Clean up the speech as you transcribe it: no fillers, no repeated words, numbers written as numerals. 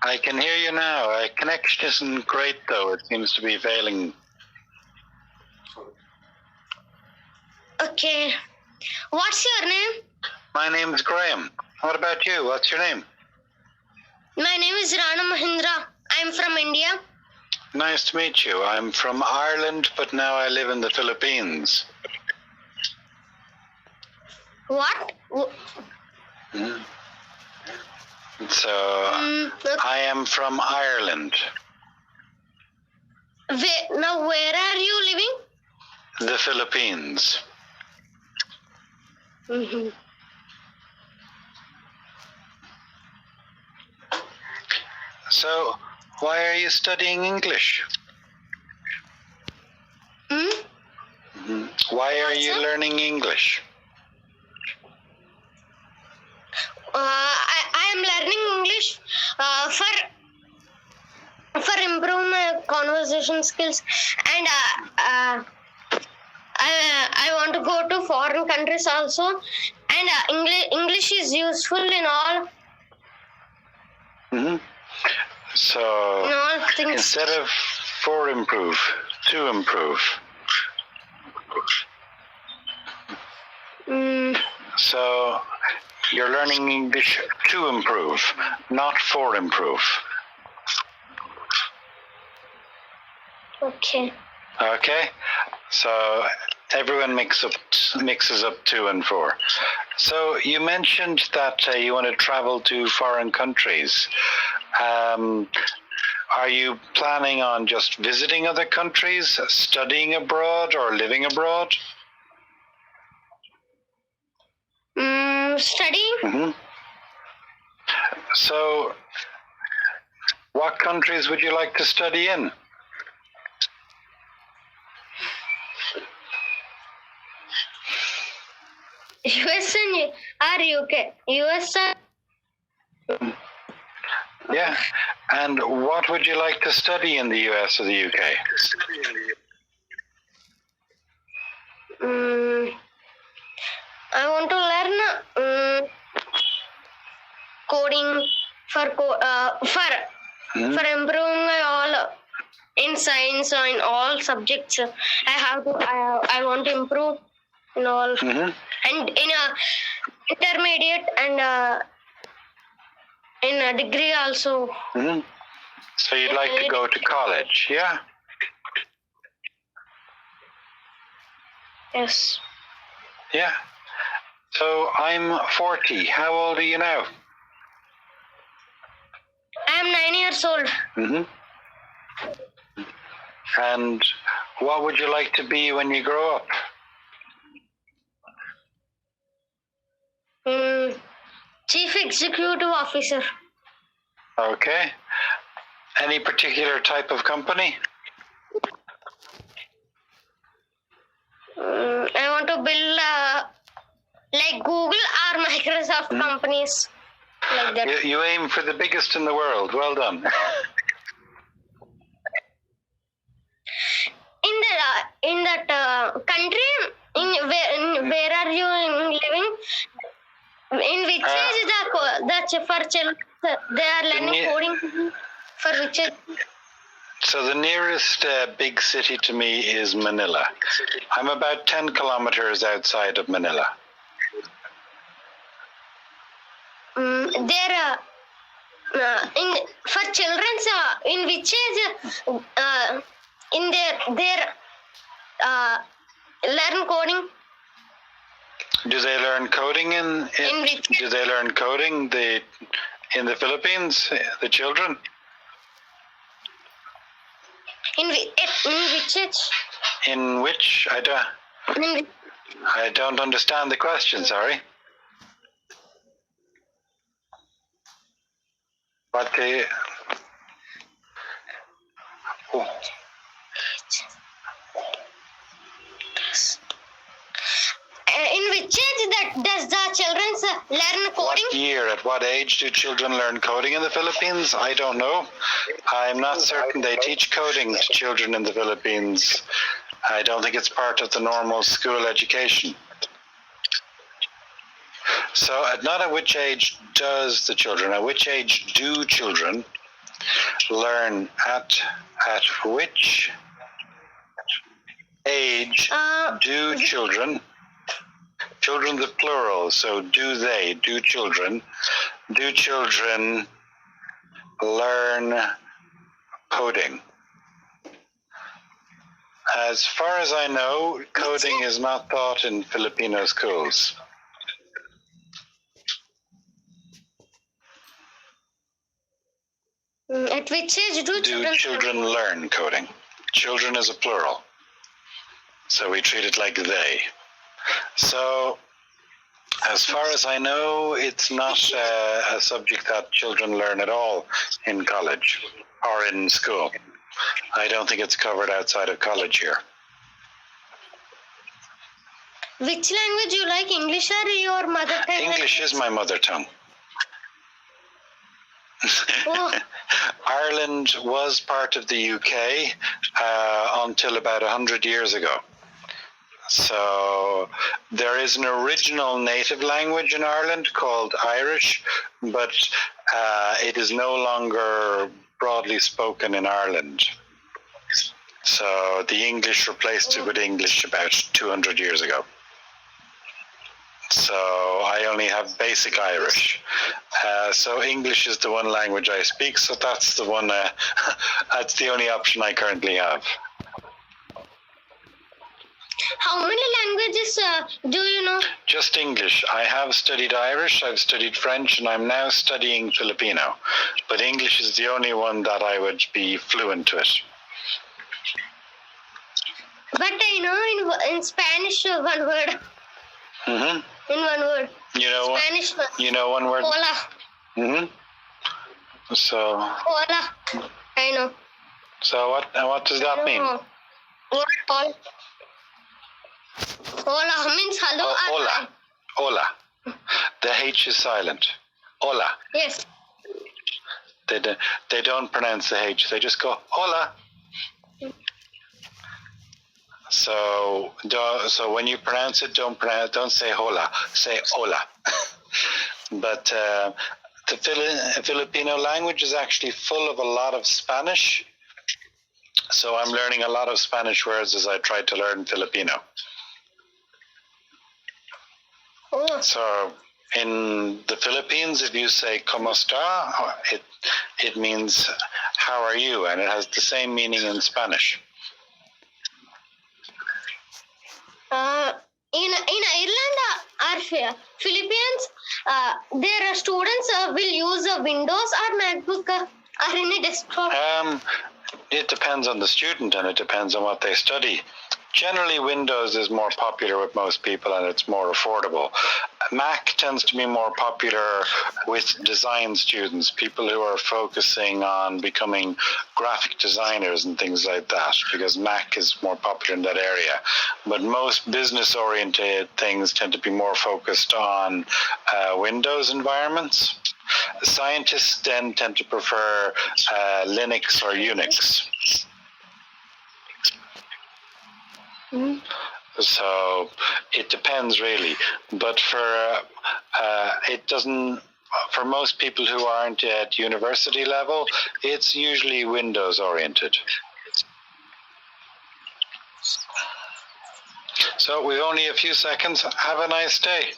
I can hear you now. Connection isn't great, though. It seems to be failing. Okay. What's your name? My name is Graham. What about you? What's your name? My name is Rana Mahindra. I'm from India. Nice to meet you. I'm from Ireland, but now I live in the Philippines. What? Mm. So, I am from Ireland. Now, where are you living? The Philippines. Mm-hmm. So, why are you studying English? Why are you learning English? I am learning English for improve my conversation skills, and I want to go to foreign countries also, and English is useful in all. So, in all things. Instead of for improve, to improve. So, you're learning English to improve, not for improve. Okay. Okay, so everyone mixes up 2 and 4. So you mentioned that you want to travel to foreign countries. Are you planning on just visiting other countries, studying abroad, or living abroad? Studying. So, what countries would you like to study in? US or UK? US. Yeah, and what would you like to study in the US or the UK? I want to learn coding for improving my all in science or in all subjects. I want to improve in all, and in a intermediate and in a degree also. So you'd like to go to college, yeah? Yes. Yeah. So I'm 40. How old are you now? I am 9 years old. And what would you like to be when you grow up? Chief Executive Officer. Okay. Any particular type of company? I want to build like Google or Microsoft companies like that. You aim for the biggest in the world. Well done. In that country, where are you living? In which age for children they are learning coding? For which age? So the nearest big city to me is Manila. I'm about 10 kilometers outside of Manila. For children, in which age in their learn coding? Do they learn coding do they learn coding in the Philippines, the children? In which age? In which? I don't understand the question, sorry. What the... In which age does the children learn coding? What year, at what age do children learn coding in the Philippines? I don't know. I'm not certain they teach coding to children in the Philippines. I don't think it's part of the normal school education. So not at which age does the children, at which age do children learn at which age do children the plural, so do children learn coding? As far as I know, coding is not taught in Filipino schools. At which age do children learn coding? Children is a plural, so we treat it like they. So, as far as I know, it's not a subject that children learn at all in college or in school. I don't think it's covered outside of college here. Which language you like, English or your mother tongue? English is my mother tongue. Oh. Ireland was part of the UK until about 100 years ago. So there is an original native language in Ireland called Irish, but it is no longer broadly spoken in Ireland. So the English replaced it with English about 200 years ago. So I only have basic Irish. So English is the one language I speak, so that's the one, that's the only option I currently have. How many languages do you know? Just English. I have studied Irish, I've studied French, and I'm now studying Filipino. But English is the only one that I would be fluent with. But I know in Spanish one word. Mm-hmm. In one word. You know Spanish word. You know one word? Hola. Mm-hmm. So. Hola. I know. So what does that mean? What all? Hola means hello. Oh, hola. Hola. The H is silent. Hola. Yes. They don't pronounce the H. They just go hola. So when you pronounce it, don't say hola. Say hola. But the Filipino language is actually full of a lot of Spanish. So I'm learning a lot of Spanish words as I try to learn Filipino. Oh. So in the Philippines, if you say "Cómo está?", it means "How are you?" and it has the same meaning in Spanish. In Ireland or Philippines, their students will use Windows or MacBook or any desktop. It depends on the student and it depends on what they study. Generally, Windows is more popular with most people and it's more affordable. Mac tends to be more popular with design students, people who are focusing on becoming graphic designers and things like that, because Mac is more popular in that area. But most business-oriented things tend to be more focused on Windows environments. Scientists then tend to prefer Linux or Unix. Mm. So it depends really, but for most people who aren't at university level, it's usually Windows oriented. So we've only a few seconds. Have a nice day.